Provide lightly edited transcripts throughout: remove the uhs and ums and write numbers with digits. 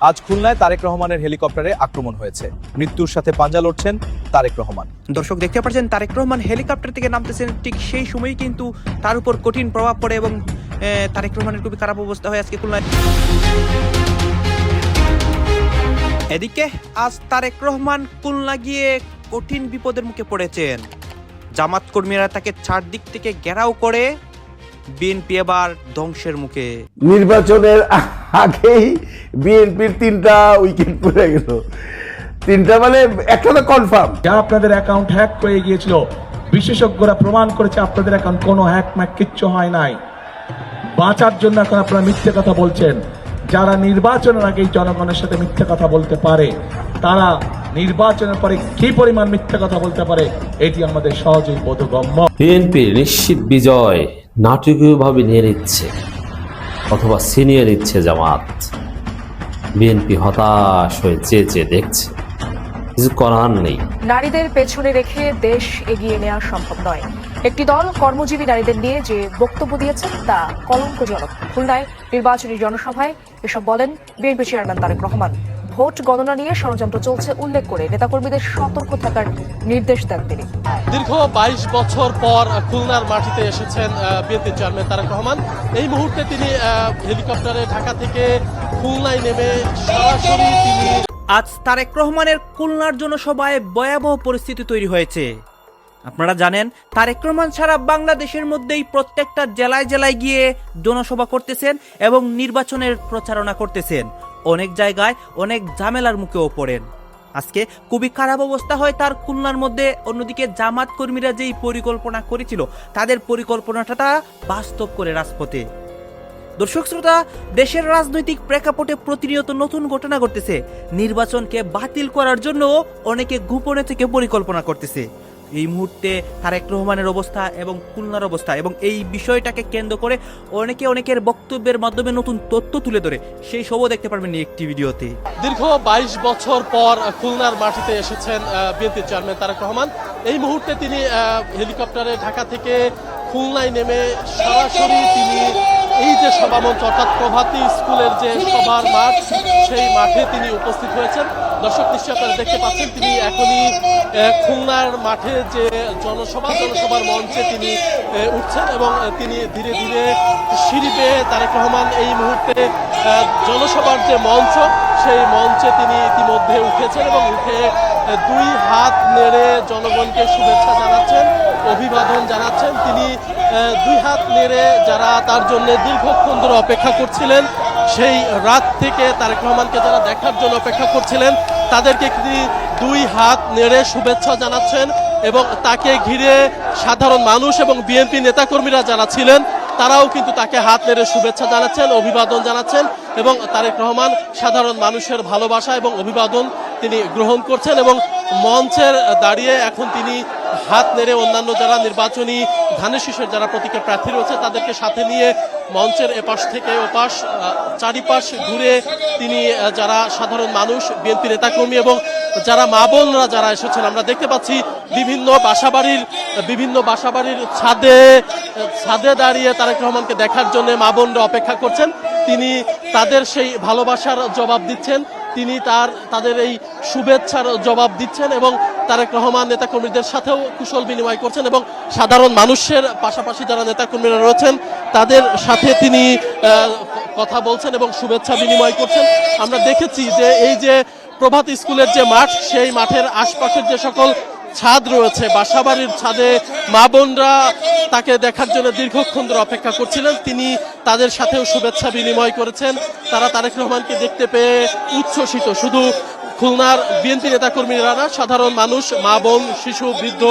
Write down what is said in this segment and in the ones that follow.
আজ খুলনায় তারেক রহমানের হেলিকপ্টারে আক্রমণ হয়েছে। মৃত্যুর সাথে পাঞ্জা লড়ছেন তারেক রহমান। দর্শক দেখতে পাচ্ছেন তারেক রহমান হেলিকপ্টার থেকে নামতেছেন, ঠিক সেই সময়ই কিন্তু তার উপর কঠিন প্রভাব পড়ে এবং তারেক রহমানের খুবই খারাপ অবস্থা হয় আজকে খুলনায়। এদিকে আজ তারেক রহমান খুলনা গিয়ে কঠিন বিপদের মুখে পড়েছেন। জামাত কর্মীরা তাকে চারদিক থেকে ঘেরাও করে, বিএনপি এবার ধ্বংসের মুখে। নির্বাচনের আগেই বিএনপির 3টা উইকেট পড়ে গেল। 3টা মানে একটা তো কনফার্ম। আপনাদের অ্যাকাউন্ট হ্যাক হয়ে গিয়েছিল, বিশেষজ্ঞরা প্রমাণ করেছে আপনাদের অ্যাকাউন্ট কোনো হ্যাক ম্যাক কিচ্ছু হয় নাই। বাঁচার জন্য এখন আপনারা মিথ্যে কথা বলছেন। যারা নির্বাচনের আগেই জনগণের সাথে মিথ্যে কথা বলতে পারে, তারা নির্বাচনের পরে কি পরিমাণ মিথ্যে কথা বলতে পারে এটি আমাদের সহজেই বোধগম্য। বিএনপির নিশ্চিত বিজয় নাটকীয়ভাবে নিয়ে নিচ্ছে অথবা ছিনিয়ে নিচ্ছে জামাত। বিএনপি হতাশ হয়ে চেয়ে দেখছে, কিছু করার নেই। নারীদের পেছনে রেখে দেশ এগিয়ে নেওয়া সম্ভব নয়। একটি দল কর্মজীবী নারীদের নিয়ে যে বক্তব্য দিয়েছেন তা কলঙ্কজনক। খুলনায় নির্বাচনী জনসভায় এসব বলেন BNP chairman Tarique Rahman. Vote গণনা নিয়ে ষড়যন্ত্র চলছে উল্লেখ করে নেতাকর্মীদের সতর্ক থাকার নির্দেশ দেন তিনি। দীর্ঘ 22 বছর পর খুলনার মাটিতে এসেছেন বিএনপি চেয়ারম্যান তারেক রহমান। এই মুহূর্তে তিনি হেলিকপ্টারে ঢাকা থেকে খুলনায় নেমে সরাসরি তিনি আজ তারেক রহমানের খুলনার জনসভায় ভয়াবহ পরিস্থিতি তৈরি হয়েছে। আপনারা জানেন তারেক রহমান সারা বাংলাদেশের মধ্যেই প্রত্যেকটা জেলায় জেলায় গিয়ে জনসভা করতেছেন এবং নির্বাচনের প্রচারণা করতেছেন। অনেক জায়গায় অনেক ঝামেলার মুখেও পড়েন। আজকে খুবই খারাপ অবস্থা হয় তার খুলনার মধ্যে। অন্যদিকে জামাত কর্মীরা যেই পরিকল্পনা করেছিল, তাদের পরিকল্পনাটা বাস্তব করে রাজপথে। দর্শক শ্রোতা, দেশের রাজনৈতিক প্রেক্ষাপটে প্রতিনিয়ত নতুন ঘটনা ঘটতেছে। নির্বাচনকে বাতিল করার জন্য অনেকে গোপনে থেকে পরিকল্পনা করতেছে। এই মুহূর্তে তারেক রহমানের অবস্থা এবং খুলনার অবস্থা এবং এই বিষয়টাকে কেন্দ্র করে অনেকে অনেকের বক্তব্যের মাধ্যমে নতুন তথ্য তুলে ধরে, সেই সবও দেখতে পারবেন একটি ভিডিওতে। দীর্ঘ 22 বছর পর খুলনার মাটিতে এসেছেন বিএনপি চেয়ারম্যান তারেক রহমান। এই মুহূর্তে তিনি হেলিকপ্টারে ঢাকা থেকে খুলনায় নেমে সরাসরি তিনি এই যে সভামঞ্চ অর্থাৎ প্রভাতী স্কুলের যে সভার মাঠ, সেই মাঠে তিনি উপস্থিত হয়েছেন। দর্শক নিশ্চয়ই আপনারা দেখতে পাচ্ছেন তিনি এখনই খুলনার মাঠে যে জনসভার মঞ্চে তিনি উঠছেন এবং তিনি ধীরে ধীরে সিঁড়ি বেয়ে তারেক রহমান এই মুহূর্তে জনসভার যে মঞ্চ, সেই মঞ্চে তিনি ইতিমধ্যে উঠেছেন এবং উঠে 2 হাত নেড়ে জনগণকে শুভেচ্ছা জানাচ্ছেন, অভিবাদন জানাচ্ছেন। তিনি 2 হাত নেড়ে যারা তার জন্য দীর্ঘক্ষণ ধরে অপেক্ষা করছিলেন, সেই রাত থেকে তারেক রহমানকে যারা দেখার জন্য অপেক্ষা করছিলেন, তাদেরকে তিনি 2 হাত নেড়ে শুভেচ্ছা জানাচ্ছেন এবং তাকে ঘিরে সাধারণ মানুষ এবং বিএনপি নেতাকর্মীরা যারা ছিলেন, তারাও কিন্তু তাকে হাত নেড়ে শুভেচ্ছা জানাচ্ছেন, অভিবাদন জানাচ্ছেন এবং তারেক রহমান সাধারণ মানুষের ভালোবাসা এবং অভিবাদন তিনি গ্রহণ করছেন এবং মঞ্চের দাঁড়িয়ে এখন তিনি হাত নেড়ে অন্যান্য যারা নির্বাচনী ধানের শীষের যারা প্রতীকের প্রার্থী রয়েছে তাদেরকে সাথে নিয়ে মঞ্চের এপাশ থেকে ওপাশ চারিপাশ ঘুরে তিনি যারা সাধারণ মানুষ, বিএনপি নেতাকর্মী এবং যারা মা বোনরা যারা এসেছেন, আমরা দেখতে পাচ্ছি বিভিন্ন বাসাবাড়ির ছাদে দাঁড়িয়ে তারেক রহমানকে দেখার জন্য মা বোনরা অপেক্ষা করছেন। তিনি তাদের সেই ভালোবাসার জবাব দিচ্ছেন, তিনি তাদের এই শুভেচ্ছার জবাব দিচ্ছেন এবং তারেক রহমান নেতাকর্মীদের সাথেও কুশল বিনিময় করছেন এবং সাধারণ মানুষের পাশাপাশি যারা নেতাকর্মীরা রয়েছেন তাদের সাথে তিনি কথা বলছেন এবং শুভেচ্ছা বিনিময় করছেন। আমরা দেখেছি যে এই যে প্রভাত স্কুলের যে মাঠ, সেই মাঠের আশপাশের যে সকল ছাদ রয়েছে, বাসাবাড়ির ছাদে মা বোনরা তাকে দেখার জন্য দীর্ঘক্ষণ ধরে অপেক্ষা করছিলেন। তিনি তাদের সাথেও শুভেচ্ছা বিনিময় করেছেন। তারা তারেক রহমানকে দেখতে পেয়ে উচ্ছ্বসিত। শুধু খুলনার বিএনপি নেতাকর্মীরা না, সাধারণ মানুষ, মা বোন, শিশু, বৃদ্ধ,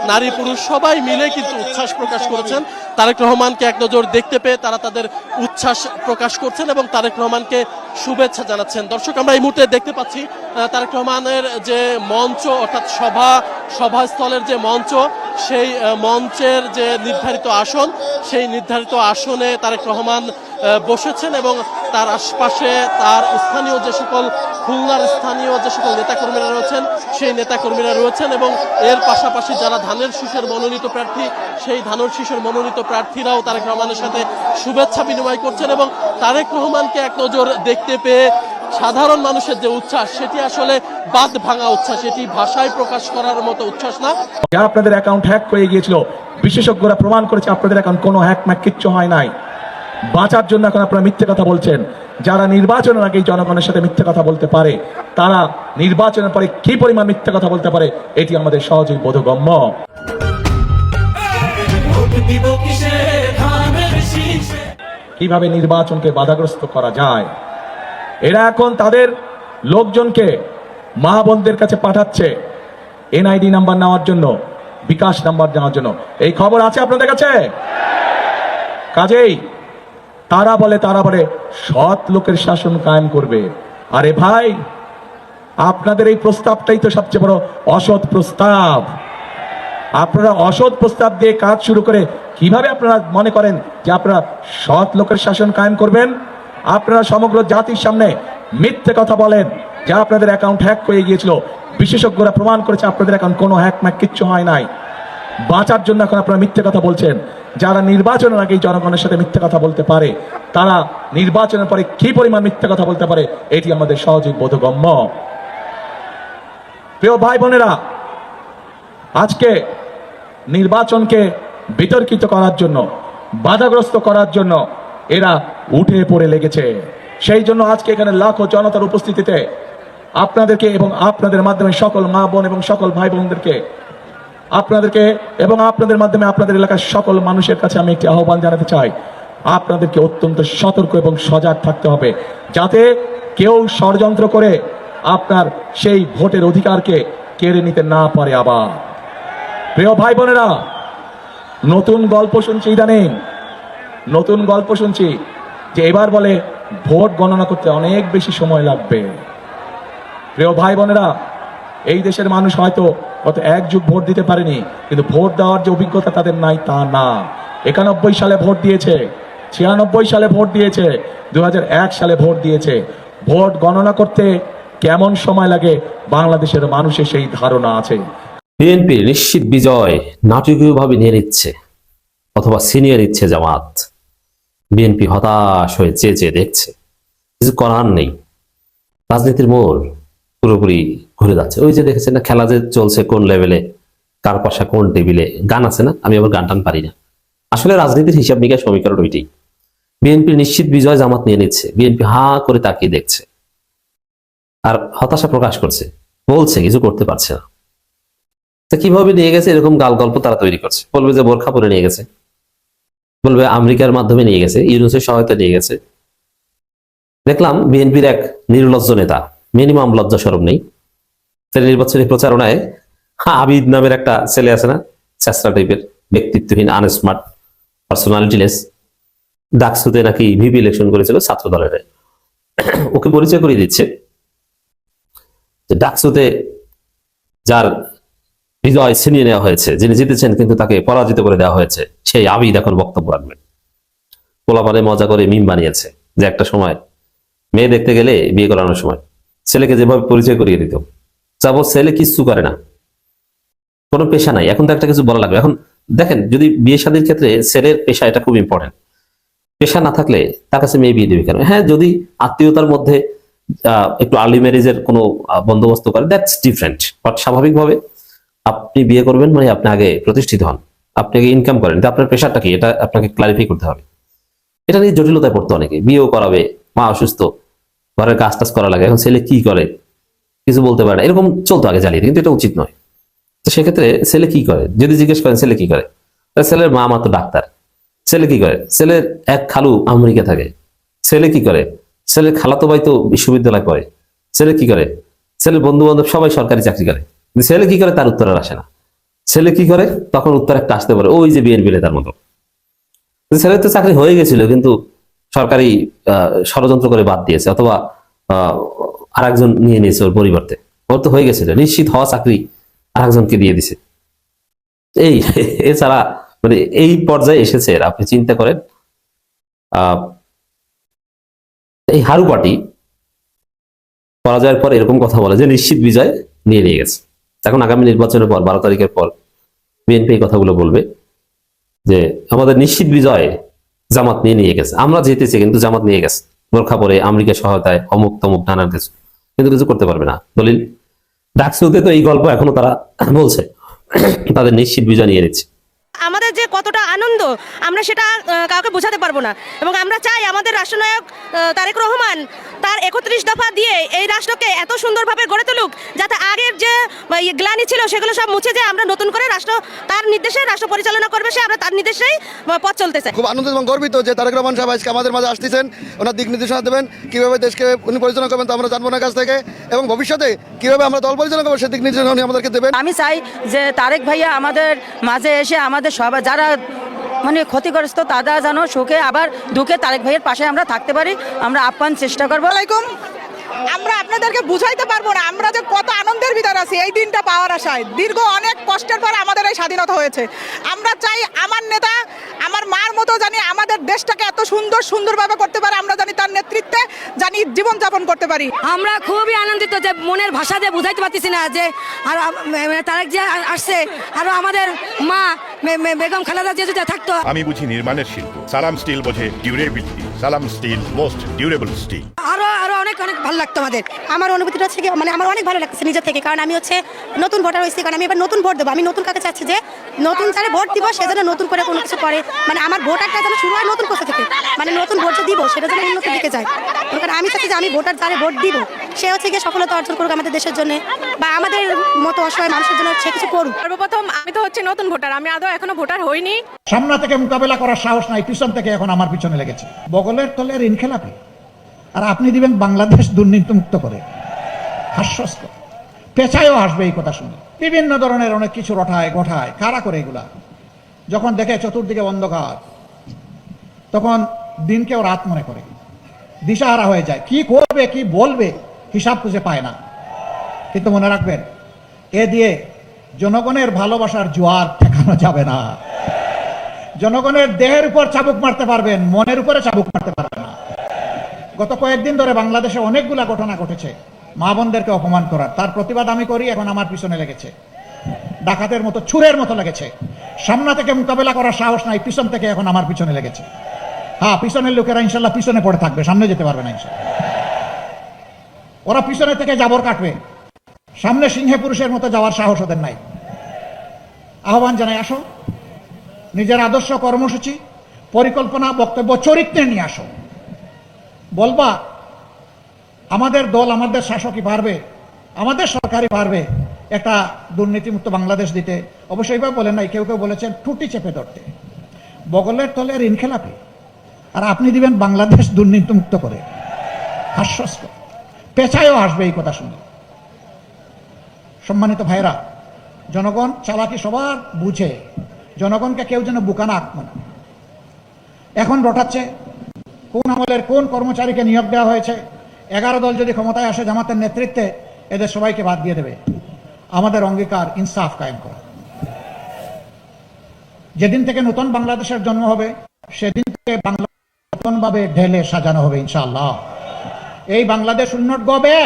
নারী, পুরুষ সবাই মিলে কিন্তু উচ্ছ্বাস প্রকাশ করেছেন। তারেক রহমানকে এক নজর দেখতে পেয়ে তারা তাদের উচ্ছ্বাস প্রকাশ করছেন এবং তারেক রহমানকে শুভেচ্ছা জানাচ্ছেন। দর্শক, আমরা এই মুহূর্তে দেখতে পাচ্ছি তারেক রহমানের যে মঞ্চ অর্থাৎ সভাস্থলের যে মঞ্চ, সেই মঞ্চের যে নির্ধারিত আসন, সেই নির্ধারিত আসনে তারেক রহমান বসেছেন এবং তার আশপাশে তার স্থানীয় যে সকল খুলনার স্থানীয় যে সকল নেতাকর্মীরা রয়েছেন, সেই নেতাকর্মীরা রয়েছেন এবং এর পাশাপাশি যারা ধানের শীষের মনোনীত প্রার্থী, সেই ধানের শীষের মনোনীত প্রার্থীরাও তারেক রহমানের সাথে শুভেচ্ছা বিনিময় করছেন এবং তারেক রহমানকে এক নজর দেখতে পেয়ে সাধারণ মানুষের যে উচ্ছ্বাস সেটি আসলে বাঁধ ভাঙা উচ্ছ্বাস, এটি ভাষায় প্রকাশ করার মতো উচ্ছ্বাস না। আপনাদের অ্যাকাউন্ট হ্যাক হয়ে গিয়েছিল, বিশেষজ্ঞরা প্রমাণ করেছে আপনাদের অ্যাকাউন্ট কোনো হ্যাক ম্যাক কিচ্ছু হয় নাই। বাঁচার জন্য এখন আপনারা মিথ্যে কথা বলছেন। যারা নির্বাচনের আগেই জনগণের সাথে মিথ্যে কথা বলতে পারে, তারা নির্বাচনের পরে কি পরিমাণ মিথ্যে কথা বলতে পারে এটি আমাদের সহজেই বোধগম্য। কিভাবে নির্বাচনকে বাধাগ্রস্ত করা যায়, এরা এখন তাদের লোকজনকে মা বোনদের কাছে পাঠাচ্ছে এনআইডি নাম্বার নেওয়ার জন্য, বিকাশ নাম্বার নেওয়ার জন্য। এই খবর আছে আপনাদের কাছে? কাজেই তারা বলে সৎ লোকের শাসন কায়েম করবে। আরে ভাই, আপনাদের এই প্রস্তাবটাই তো সবচেয়ে বড় অসৎ প্রস্তাব। আপনারা অসৎ প্রস্তাব দিয়ে কাজ শুরু করে কিভাবে আপনারা মনে করেন যে আপনারা সৎ লোকের শাসন কায়েম করবেন? আপনারা সমগ্র জাতির সামনে মিথ্যে কথা বলেন যে আপনাদের অ্যাকাউন্ট হ্যাক হয়ে গিয়েছিল, বিশেষজ্ঞরা প্রমাণ করেছে আপনাদের অ্যাকাউন্ট কোনো হ্যাক ম্যাক কিচ্ছু হয় নাই। বাঁচার জন্য এখন আপনারা মিথ্যে কথা বলছেন। যারা নির্বাচনের আগেই জনগণের সাথে মিথ্যে কথা বলতে পারে, তারা নির্বাচনের পরে কি পরিমাণ মিথ্যে কথা বলতে পারে এটি আমাদের সহজেই বোধগম্য। প্রিয় ভাই বোনেরা, আজকে নির্বাচনকে বিতর্কিত করার জন্য, বাধাগ্রস্ত করার জন্য এরা উঠে পড়ে লেগেছে। সেই জন্য আজকে এখানে লাখো জনতার উপস্থিতিতে আপনাদেরকে এবং আপনাদের মাধ্যমে সকল মা বোন এবং সকল ভাই বোনদেরকে, আপনাদেরকে এবং আপনাদের মাধ্যমে আপনাদের এলাকার সকল মানুষের কাছে আমি একটি আহ্বান জানাতে চাই। আপনাদেরকে অত্যন্ত সতর্ক এবং সজাগ থাকতে হবে, যাতে কেউ ষড়যন্ত্র করে আপনার সেই ভোটের অধিকারকে কেড়ে নিতে না পারে। আবার প্রিয় ভাই বোনেরা, নতুন গল্প শুনছি, ইদানিং নতুন গল্প শুনছি যে এবার বলে ভোট গণনা করতে অনেক বেশি সময় লাগবে। প্রিয় ভাই বোনেরা, এই দেশের মানুষ হয়তো গত 1 যুগ ভোট দিতে পারেনি, কিন্তু ভোট দেওয়ার যে অভিজ্ঞতা তাদের নাই তা না। 91 সালে ভোট দিয়েছে, 96 সালে ভোট দিয়েছে, 2001 সালে ভোট দিয়েছে। ভোট গণনা করতে কেমন সময় লাগে বাংলাদেশের মানুষের সেই ধারণা আছে। বিএনপির নিশ্চিত বিজয় নাটকীয়ভাবে নিয়ে নিচ্ছে অথবা ছিনিয়ে নিচ্ছে জামাত। বিএনপি হতাশ হয়ে চেয়ে দেখছে, কিছু করার নেই। রাজনীতির মোড় পুরোপুরি ঘুরে যাচ্ছে। ওই যে দেখেছেন না, খেলা যে চলছে কোন লেভেলে, কার পাশা কোন টেবিলে। গান আছে না, আমি আবার গান টান পারি না। আসলে রাজনীতির হিসাব নিকাশ সমীকরণ ওইটাই। বিএনপির নিশ্চিত বিজয় জামাত নিয়ে নিচ্ছে। বিএনপি হা করে তাকিয়ে দেখছে আর হতাশা প্রকাশ করছে, বলছে কিছু করতে পারছে না। তা কিভাবে নিয়ে গেছে এরকম গাল গল্প তারা তৈরি করছে। বলবে যে বোরখা পরে নিয়ে গেছে, বলবে আমেরিকার মাধ্যমে নিয়ে গেছে, ইউনুসের সহায়তা নিয়ে গেছে। দেখলাম বিএনপির এক নির্লজ্জ নেতা, মিনিমাম লজ্জা শরম নেই, নির্বাচনী প্রচারণায় আবিদ নামের একটা ছেলে আছে না, চেষ্টা টাইপের, ব্যক্তিত্বহীন, আনস্মার্ট, পার্সোনালিটিলেস, ডাকসুতে নাকি ভিপি ইলেকশন করেছিল ছাত্র দলের, ওকে পরিচয় করিয়ে দিচ্ছে যে ডাকসুতে যার বিজয় ছিনিয়ে নেওয়া হয়েছে, যিনি জিতেছেন কিন্তু তাকে পরাজিত করে দেওয়া হয়েছে, সেই আবিদ এখন বক্তব্য রাখবেন। পোলাপানে মজা করে মিম বানিয়েছে যে একটা সময় মেয়ে দেখতে গেলে বিয়ে করানোর সময় ছেলেকে যেভাবে পরিচয় করিয়ে দিত, যাবো ছেলে কিচ্ছু করে না, কোনো পেশা নাই, এখন তো একটা কিছু বলা লাগবে। এখন দেখেন, যদি বিয়ে শাদীর ক্ষেত্রে ছেলের পেশা, এটা খুব ইম্পর্টেন্ট। পেশা না থাকলে তার কাছে মেয়ে বিয়ে দেবে কেন? হ্যাঁ, যদি আত্মীয়তার মধ্যে একটু আর্লি ম্যারেজের কোনো বন্দোবস্ত করে, দ্যাটস ডিফারেন্ট। বাট স্বাভাবিকভাবে আপনি বিয়ে করবেন মানে আপনি আগে প্রতিষ্ঠিত হন, আপনি আগে ইনকাম করেন, আপনার পেশাটা কি এটা আপনাকে ক্লারিফাই করতে হবে। এটা নিয়ে জটিলতায় পড়তে অনেকে, বিয়েও করাবে, মা অসুস্থ, ঘরের কাজ টাজ করা লাগে, এখন ছেলে কি করে কিছু বলতে পারে না, এরকম চলতো আগে জ্বালিয়ে, কিন্তু এটা উচিত নয়। তো সেক্ষেত্রে ছেলে কি করে যদি জিজ্ঞেস করেন ছেলে কি করে, ছেলের মা তো ডাক্তার। ছেলে কি করে? ছেলের এক খালু আমেরিকা থাকে। ছেলে কি করে? ছেলের খালাতো ভাই তো বিশ্ববিদ্যালয় পড়ে। ছেলে কি করে? ছেলের বন্ধু বান্ধব সবাই সরকারি চাকরি করে। ছেলে কি করে তার উত্তর আর আসে না। ছেলে কি করে তখন উত্তর একটা আসতে পারে, ওই যে বিএনপি নেতার মতো। ছেলের তো চাকরি হয়ে গেছিল কিন্তু সরকারি ষড়যন্ত্র করে বাদ দিয়েছে, অথবা আরেকজন নিয়ে নিয়েছে ওর পরিবর্তে। ওর তো হয়ে গেছিল নিশ্চিত হওয়া চাকরি, আরেকজনকে দিয়ে দিছে। এই এছাড়া মানে এই পর্যায়ে এসেছে এরা, আপনি চিন্তা করেন। এই হারু পার্টি পরাজয়ের পর এরকম কথা বলে যে নিশ্চিত বিজয় নিয়ে গেছে। এখন আগামী নির্বাচনের পর 12 তারিখের পর বিএনপি এই কথাগুলো বলবে যে আমাদের নিশ্চিত বিজয় জামাত নিয়ে গেছে, আমরা জিতেছি কিন্তু জামাত নিয়ে গেছে। বোরখা পরে আমেরিকার সহায়তায় অমুক তমুক নানান কিছু, কিন্তু কিছু করতে পারবে না। দলিল ডাকসুতে তো এই গল্প এখনো তারা বলছে, তাদের নিশ্চিত বিজয় নিয়ে নিচ্ছে। আমাদের যে কতটা আনন্দ আমরা সেটা কাউকে বোঝাতে পারবো না, এবং আমরা চাই আমাদের রাষ্ট্রনায়ক তারেক রহমান তার 31 দফা দিয়ে এই রাষ্ট্রকে এত সুন্দরভাবে গড়ে তুলুক যাতে আগের যে গ্লানি ছিল সেগুলো সব মুছে যায়, আমরা নতুন করে রাষ্ট্র তার নির্দেশে রাষ্ট্র পরিচালনা করবে, সে আমরা তার নির্দেশেই পথ চলতে চাই। খুব আনন্দিত এবং গর্বিত যে তারেক রহমান সাহেব আজকে আমাদের মাঝে আসতেছেন, ওনার দিক নির্দেশনা দেবেন কীভাবে দেশকে উনি পরিচালনা করবেন তা আমরা জানবো না কাছ থেকে, এবং ভবিষ্যতে কীভাবে আমরা দল পরিচালনা করবো সে দিক নির্দেশনা উনি আমাদেরকে দেবেন। আমি চাই যে তারেক ভাইয়া আমাদের মাঝে এসে আমাদের সবাই যারা মানে ক্ষতিগ্রস্ত তারা যেন সুখে আবার দুঃখে তারেক ভাইয়ের পাশে আমরা থাকতে পারি, আমরা আপ্যায়ন চেষ্টা করবো। আমরা আপনাদেরকে বুঝাইতে পারবো না আমরা যে কত আনন্দের ভিতর আছি এই দিনটা পাওয়ার আশায়। দীর্ঘ অনেক কষ্টের পর আমাদের এই স্বাধীনতা হয়েছে। আমরা চাই আমার নেতা আমার মার মতো জানি আমাদের দেশটাকে এত সুন্দরভাবে করতে পারে, আমরা জানি তার নেতৃত্বে জানি জীবনযাপন করতে পারি। আমরা খুবই আনন্দিত যে মনের ভাষা দিয়ে বুঝাইতে পারতেছি না যে আর তারেক যে আসছে, আরো আমাদের মা বেগম খালেদা জিয়া যদি থাকতো। আমি বুঝি নির্মাণের শিল্প, সালাম স্টিল বোঝে ডিউরেবিলিটি, সালাম স্টিল মোস্ট ডিউরেবল স্টিল। আরো অনেক ভালো লাগতো আমাদের। আমার অনুভূতিটা হচ্ছে কি, মানে আমার অনেক ভালো লাগছে নিজের থেকে, কারণ আমি হচ্ছে নতুন ভোটার হয়েছি, কারণ আমি এবার নতুন ভোট দেবো। আমি নতুন কাকে চাচ্ছি যে নতুন যারা ভোট দিব সে যেন নতুন করে কোনো কিছু করে, মানে আমার ভোটারটা যেন শুরু হয় নতুন কোথা থেকে, মানে নতুন ভোট যে দিব সেটা যেন উন্নতির দিকে যায়। কারণ আমি চাচ্ছি যে আমি ভোটার যারা ভোট দিব সে হচ্ছে গিয়ে সফলতা অর্জন করুক আমাদের দেশের জন্য বা আমাদের মতো অসহায় মানুষের জন্য সে কিছু করুক। সর্বপ্রথম আমি তো হচ্ছে নতুন ভোটার, আমি আদৌ এখনো ভোটার হইনি। সামনে থেকে মোকাবেলা করার সাহস নাই, পিছন থেকে এখন আমার পিছনে লেগেছে। বগলের তলের ইনখেলাপি আর আপনি দিবেন বাংলাদেশ দুর্নীতিমুক্ত করে, হাস্যস্কর। পেছায়ও আসবে এই কথা শুনে। বিভিন্ন ধরনের অনেক কিছু রটায় গঠায়, কারা করে এগুলা? যখন দেখে চতুর্দিকে অন্ধকার তখন দিনকেও রাত মনে করে, দিশাহারা হয়ে যায়, কি করবে কি বলবে হিসাব খুঁজে পায় না। কিন্তু মনে রাখবেন, এ দিয়ে জনগণের ভালোবাসার জোয়ার ঠেকানো যাবে না। জনগণের দেহের উপর চাবুক মারতে পারবেন, মনের উপরে চাবুক মারতে পারবেন না। গত কয়েকদিন ধরে বাংলাদেশে অনেকগুলা ঘটনা ঘটেছে মা বোনদেরকে অপমান করার, তার প্রতিবাদ আমি করি, এখন আমার পিছনে লেগেছে, ডাকাতের মতো ছুরের মতো লেগেছে। সামনে থেকে মোকাবেলা করার সাহস নাই, পিছন থেকে এখন আমার পিছনে লেগেছে। হ্যাঁ, পিছনের লোকেরা ইনশাল্লাহ পিছনে পড়ে থাকবে, সামনে যেতে পারবে না ইনশাল্লাহ। ওরা পিছনে থেকে জাবর কাটবে, সামনে সিংহে পুরুষের মতো যাওয়ার সাহস ওদের নাই। আহ্বান জানাই, আসো, নিজের আদর্শ কর্মসূচি পরিকল্পনা বক্তব্য চরিত্রে নিয়ে আসো। বলবা আমাদের দল আমাদের শাসকই পারবে, আমাদের সরকারই পারবে একটা দুর্নীতিমুক্ত বাংলাদেশ দিতে। অবশ্যই বা বলেন নাই, কেউ কেউ বলেছেন টুটি চেপে ধরতে। বগলের তলের ইনখেলাপি আর আপনি দিবেন বাংলাদেশ দুর্নীতিমুক্ত করে, হাস্যস্কর। পেছায়ও আসবে এই কথা শুনে। সম্মানিত ভাইরা, জনগণ চালাকি সবার বুঝে, জনগণকে কেউ যেন বোকা না আঁকবে না। এখন রটাচ্ছে কোন আমলের কোন কর্মচারীকে নিয়োগ দেওয়া হয়েছে। 11 দল যদি ক্ষমতায় আসে জামাতের নেতৃত্বে, এদের সবাইকে বাদ দিয়ে দেবে। আমাদের অঙ্গীকার ইনসাফ কায়েম করা। যেদিন থেকে নতুন বাংলাদেশের জন্ম হবে সেদিন থেকে বাংলা নতুনভাবে ঢেলে সাজানো হবে ইনশাআল্লাহ। এই বাংলাদেশ উন্নত গবে,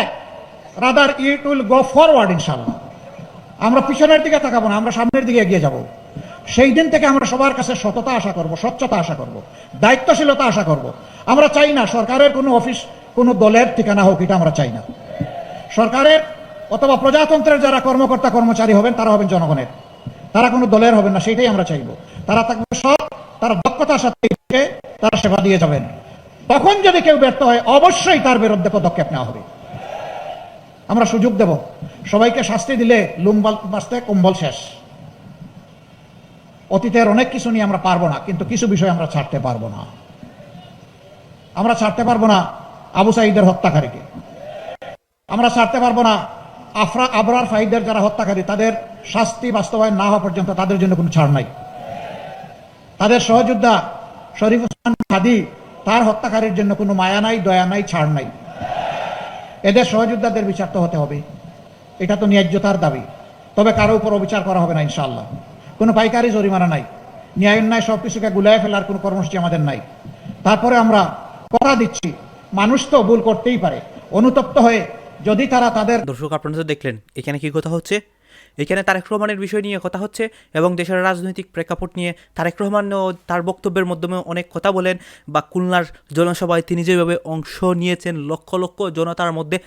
rather it will go forward ইনশাআল্লাহ। আমরা পিছনের দিকে তাকাবো না, আমরা সামনের দিকে এগিয়ে যাব। সেই দিন থেকে আমরা সবার কাছে সততা আশা করব, স্বচ্ছতা আশা করব, দায়িত্বশীলতা আশা করব। আমরা চাই না সরকারের কোনো অফিস কোনো দলের ঠিকানা হোক, এটা আমরা চাই না। সরকারের অথবা প্রজাতন্ত্রের যারা কর্মকর্তা কর্মচারী হবেন তারা হবেন জনগণের, তারা কোনো দলের হবেন না, সেইটাই আমরা চাইব। তারা থাকবে সৎ, তারা দক্ষতার সাথে তারা সেবা দিয়ে যাবেন। তখন যদি কেউ ব্যর্থ হয় অবশ্যই তার বিরুদ্ধে পদক্ষেপ নেওয়া হবে। আমরা সুযোগ দেব। সবাইকে শাস্তি দিলে লুম বাঁচতে কম্বল শেষ। অতীতের অনেক কিছু নিয়ে আমরা পারবো না, কিন্তু কিছু বিষয় আমরা ছাড়তে পারবো না। আমরা ছাড়তে পারবো না আবু সাঈদের হত্যাকারীকে, আমরা ছাড়তে পারবো না আবরার ফাহিদের যারা হত্যাকারী, তাদের শাস্তি বাস্তবায়ন না হওয়া পর্যন্ত তাদের জন্য কোনো ছাড় নাই। তাদের সহযোদ্ধা শরীফ ওসমান হাদি, তার হত্যাকারীর জন্য কোনো মায়া নাই, দয়া নাই, ছাড় নাই। এদের সহযোদ্ধাদের বিচার তো হতে হবে, এটা তো ন্যায্যতার দাবি। তবে কারো উপর অবিচার করা হবে না ইনশাআল্লাহ। কোনো পাইকারি জরিমানা নাই, ন্যায় অন্যায় সব কিছুকে গুলায় ফেলার কোনো কর্মসূচি আমাদের নাই। তারপরে আমরা কথা দিচ্ছি, মানুষ তো ভুল করতেই পারে, অনুতপ্ত হয়ে যদি তারা তাদের। দর্শক, আপনারা তো দেখলেন এখানে কি কথা হচ্ছে। এখানে তারেক রহমানের বিষয় নিয়ে কথা হচ্ছে এবং দেশের রাজনৈতিক প্রেক্ষাপট নিয়ে তারেক রহমানও তার বক্তব্যের মাধ্যমে অনেক কথা বলেন, বা খুলনার জনসভায় তিনি যেভাবে অংশ নিয়েছেন লক্ষ লক্ষ জনতার মধ্যে,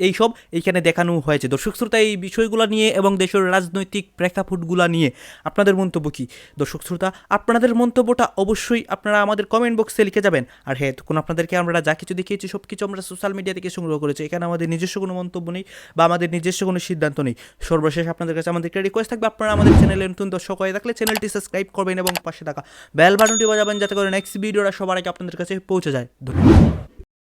এইসব এইখানে দেখানো হয়েছে। দর্শক শ্রোতা, এই বিষয়গুলো নিয়ে এবং দেশের রাজনৈতিক প্রেক্ষাপটগুলো নিয়ে আপনাদের মন্তব্য কী? দর্শক শ্রোতা, আপনাদের মন্তব্যটা অবশ্যই আপনারা আমাদের কমেন্ট বক্সে লিখে যাবেন। আর হ্যাঁ, তখন আপনাদেরকে আমরা যা কিছু দেখিয়েছি সব কিছু আমরা সোশ্যাল মিডিয়া থেকে সংগ্রহ করেছি, এখানে আমাদের নিজস্ব কোনো মন্তব্য নেই বা আমাদের নিজস্ব কোনো সিদ্ধান্ত নেই। সর্বশেষ আপনাদের কাছে আমাদের একটা রিকোয়েস্ট থাকবে, আপনারা আমাদের চ্যানেলে নতুন দর্শক হয়ে থাকলে চ্যানেলটি সাবস্ক্রাইব করবেন এবং পাশে থাকা বেল বাটনটি বাজাবেন যাতে করে নেক্সট ভিডিওটা সবার আগে আপনাদের কাছে পৌঁছে যায়। ধন্যবাদ।